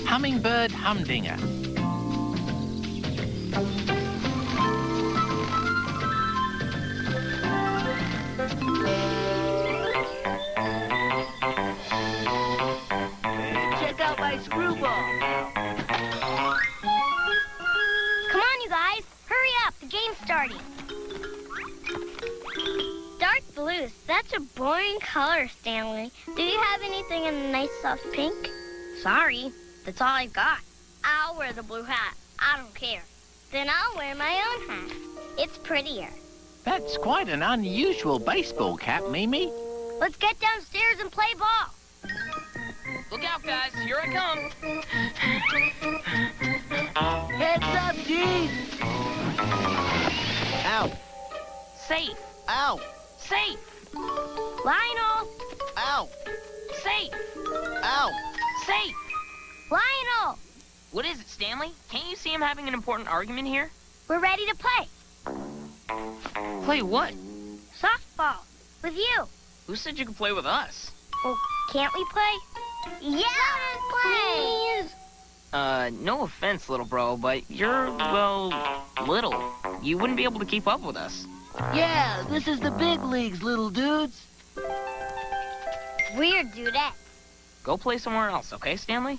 Hummingbird Humdinger. Check out my screwball. Come on, you guys. Hurry up. The game's starting. Dark blue. Such a boring color, Stanley. Do you have anything in a nice soft pink? Sorry. That's all I've got. I'll wear the blue hat. I don't care. Then I'll wear my own hat. It's prettier. That's quite an unusual baseball cap, Mimi. Let's get downstairs and play ball. Look out, guys. Here I come. Heads up, G! Ow. Safe. Ow. Safe. Lionel! Ow. Safe. Ow. Safe. Lionel! What is it, Stanley? Can't you see him having an important argument here? We're ready to play. Play what? Softball. With you. Who said you could play with us? Well, can't we play? Yeah, please. No offense, little bro, but you're, well, little. You wouldn't be able to keep up with us. Yeah, this is the big leagues, little dudes. Weird dudette. Go play somewhere else, okay, Stanley?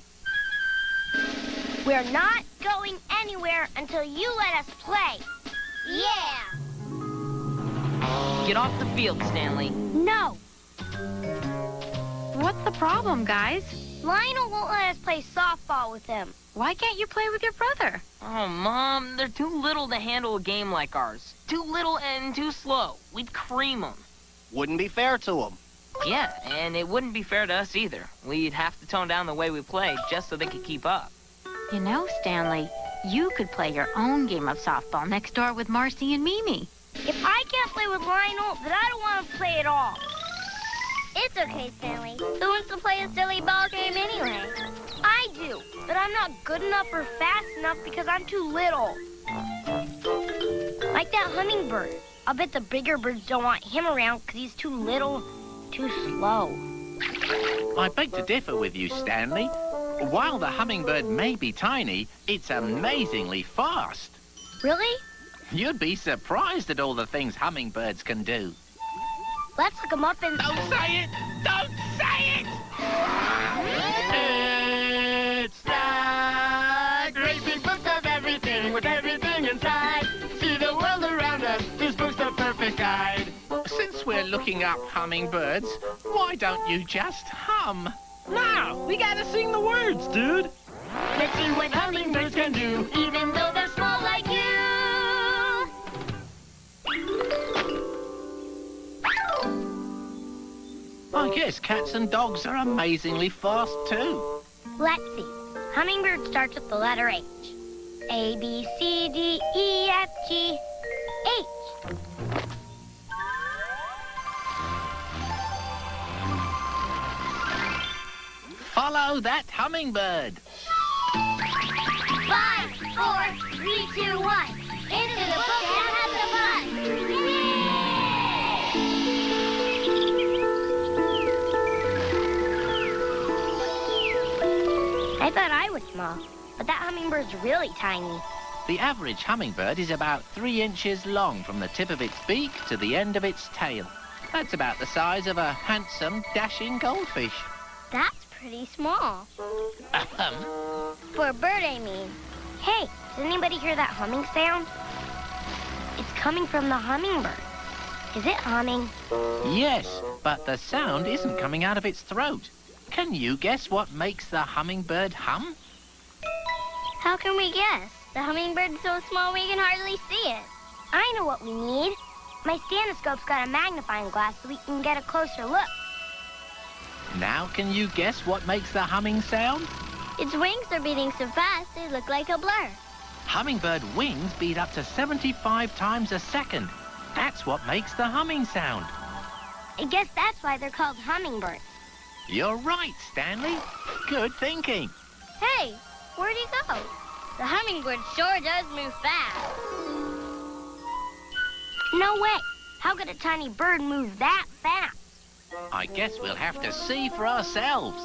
We're not going anywhere until you let us play. Yeah. Get off the field, Stanley. No. What's the problem, guys? Lionel won't let us play softball with him. Why can't you play with your brother? Oh, Mom, they're too little to handle a game like ours. Too little and too slow. We'd cream them. Wouldn't be fair to them. Yeah, and it wouldn't be fair to us either. We'd have to tone down the way we play just so they could keep up. You know, Stanley, you could play your own game of softball next door with Marcy and Mimi. If I can't play with Lionel, then I don't want to play at all. It's okay, Stanley. Who wants to play a silly ball game anyway? I do, but I'm not good enough or fast enough because I'm too little. Like that hummingbird. I'll bet the bigger birds don't want him around because he's too little, too slow. I beg to differ with you, Stanley. While the hummingbird may be tiny, it's amazingly fast. Really? You'd be surprised at all the things hummingbirds can do. Let's look him up and... Don't say it! Don't say it! It's the great big book of everything with everything inside. See the world around us. This book's the perfect guide. Since we're looking up hummingbirds, why don't you just hum? No, we gotta sing the words, dude. Let's see what hummingbirds can do, even though they're small like you. I guess cats and dogs are amazingly fast too. Let's see. Hummingbird starts with the letter H. A, B, C, D, E, F, G, H. Follow that hummingbird. 5, 4, 3, 2, 1. Into the book and have some fun. I thought I was small, but that hummingbird's really tiny. The average hummingbird is about 3 inches long from the tip of its beak to the end of its tail. That's about the size of a handsome, dashing goldfish. That's pretty small. Ahem. For a bird, I mean. Hey, does anybody hear that humming sound? It's coming from the hummingbird. Is it humming? Yes, but the sound isn't coming out of its throat. Can you guess what makes the hummingbird hum? How can we guess? The hummingbird's so small we can hardly see it. I know what we need. My stethoscope's got a magnifying glass so we can get a closer look. Now can you guess what makes the humming sound? Its wings are beating so fast they look like a blur. Hummingbird wings beat up to 75 times a second. That's what makes the humming sound. I guess that's why they're called hummingbirds. You're right, Stanley. Good thinking. Hey, where'd he go? The hummingbird sure does move fast. No way. How could a tiny bird move that fast? I guess we'll have to see for ourselves.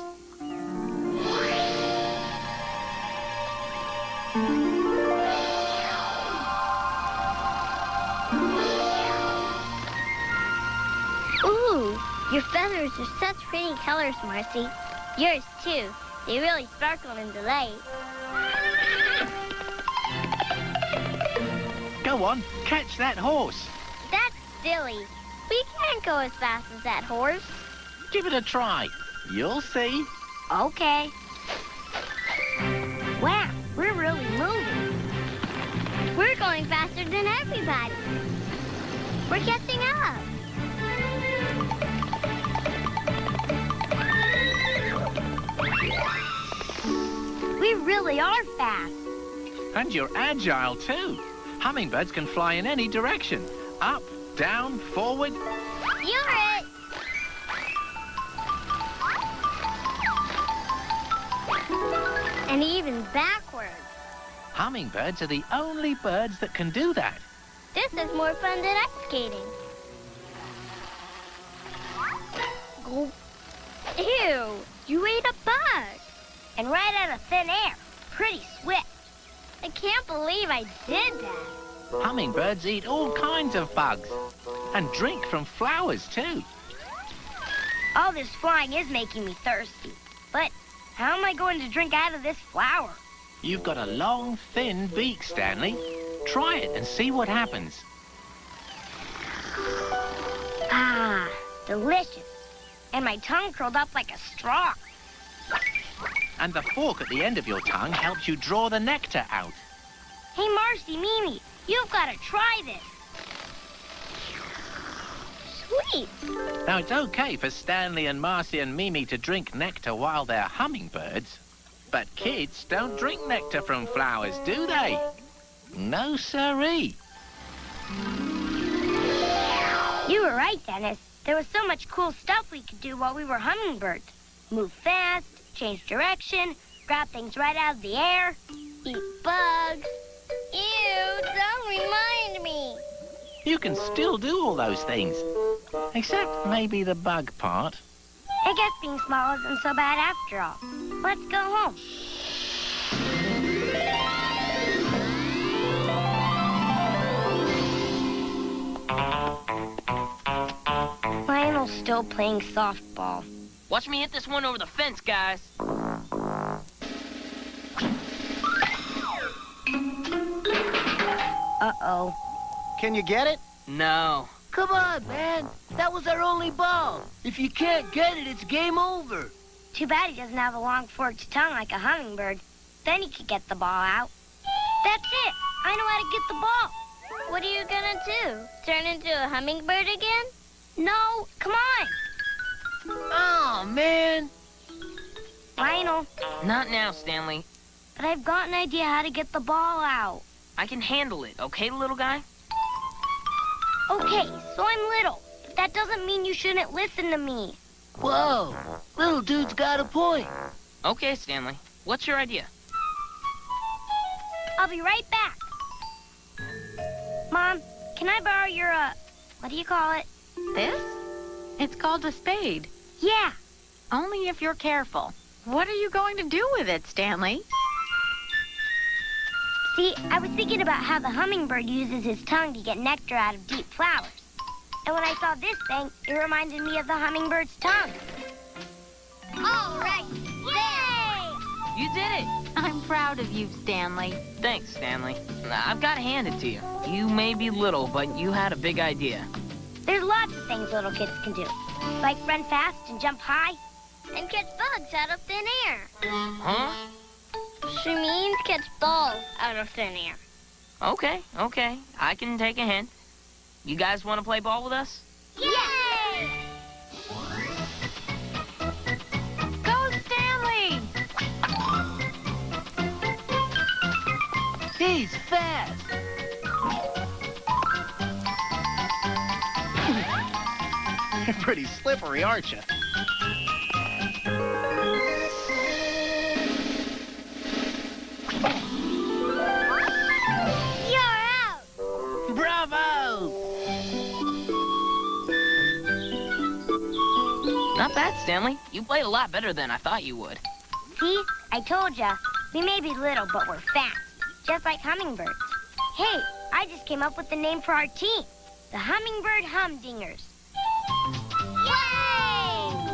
are such pretty colors, Marcy. Yours, too. They really sparkle in the light. Go on, catch that horse. That's silly. We can't go as fast as that horse. Give it a try. You'll see. Okay. Wow, we're really moving. We're going faster than everybody. We're catching up. We really are fast. And you're agile, too. Hummingbirds can fly in any direction. Up, down, forward. You're it. And even backwards. Hummingbirds are the only birds that can do that. This is more fun than ice skating. Gulp. Ew, you ate a bug. And right out of thin air. Pretty swift. I can't believe I did that. Hummingbirds eat all kinds of bugs. And drink from flowers, too. All this flying is making me thirsty. But how am I going to drink out of this flower? You've got a long, thin beak, Stanley. Try it and see what happens. Ah, delicious. And my tongue curled up like a straw. And the fork at the end of your tongue helps you draw the nectar out. Hey, Marcy, Mimi, you've got to try this. Sweet. Now, it's okay for Stanley and Marcy and Mimi to drink nectar while they're hummingbirds. But kids don't drink nectar from flowers, do they? No, siree. You were right, Dennis. There was so much cool stuff we could do while we were hummingbirds. Move fast, change direction, grab things right out of the air, eat bugs. Ew, don't remind me. You can still do all those things. Except maybe the bug part. I guess being small isn't so bad after all. Let's go home. Lionel's still playing softball. Watch me hit this one over the fence, guys. Uh-oh. Can you get it? No. Come on, man. That was our only ball. If you can't get it, it's game over. Too bad he doesn't have a long forked tongue like a hummingbird. Then he could get the ball out. That's it. I know how to get the ball. What are you gonna do? Turn into a hummingbird again? No, come on. Oh, man. Lionel, Not now, Stanley. but I've got an idea how to get the ball out. I can handle it, okay, little guy? Okay, so I'm little. But that doesn't mean you shouldn't listen to me. Whoa. Little dude's got a point. Okay, Stanley. What's your idea? I'll be right back. Mom, can I borrow your, what do you call it? This? It's called a spade. Yeah. Only if you're careful. What are you going to do with it, Stanley? See, I was thinking about how the hummingbird uses his tongue to get nectar out of deep flowers. And when I saw this thing, it reminded me of the hummingbird's tongue. All right. Yay! You did it! I'm proud of you, Stanley. Thanks, Stanley. I've got to hand it to you. You may be little, but you had a big idea. There's lots of things little kids can do. Like run fast and jump high. And catch bugs out of thin air. Huh? She means catch balls out of thin air. Okay. I can take a hint. You guys want to play ball with us? Yay! Go, Stanley! He's fast. You're pretty slippery, aren't you? You're out! Bravo! Not bad, Stanley. You played a lot better than I thought you would. See? I told ya. We may be little, but we're fast. Just like hummingbirds. Hey, I just came up with the name for our team. The Hummingbird Humdingers. Yay!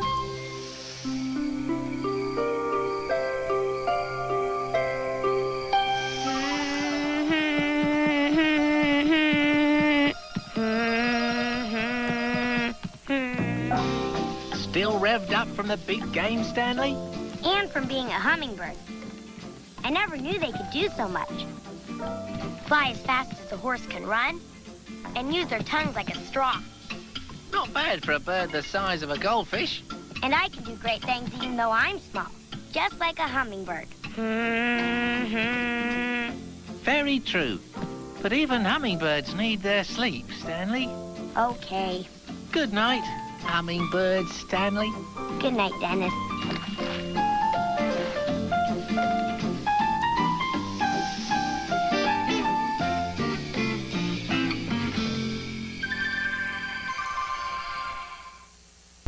from the big game, Stanley? And from being a hummingbird. I never knew they could do so much. Fly as fast as a horse can run, and use their tongues like a straw. Not bad for a bird the size of a goldfish. And I can do great things even though I'm small, just like a hummingbird. Very true. But even hummingbirds need their sleep, Stanley. Okay. Good night, hummingbirds, Stanley. Good night, Dennis.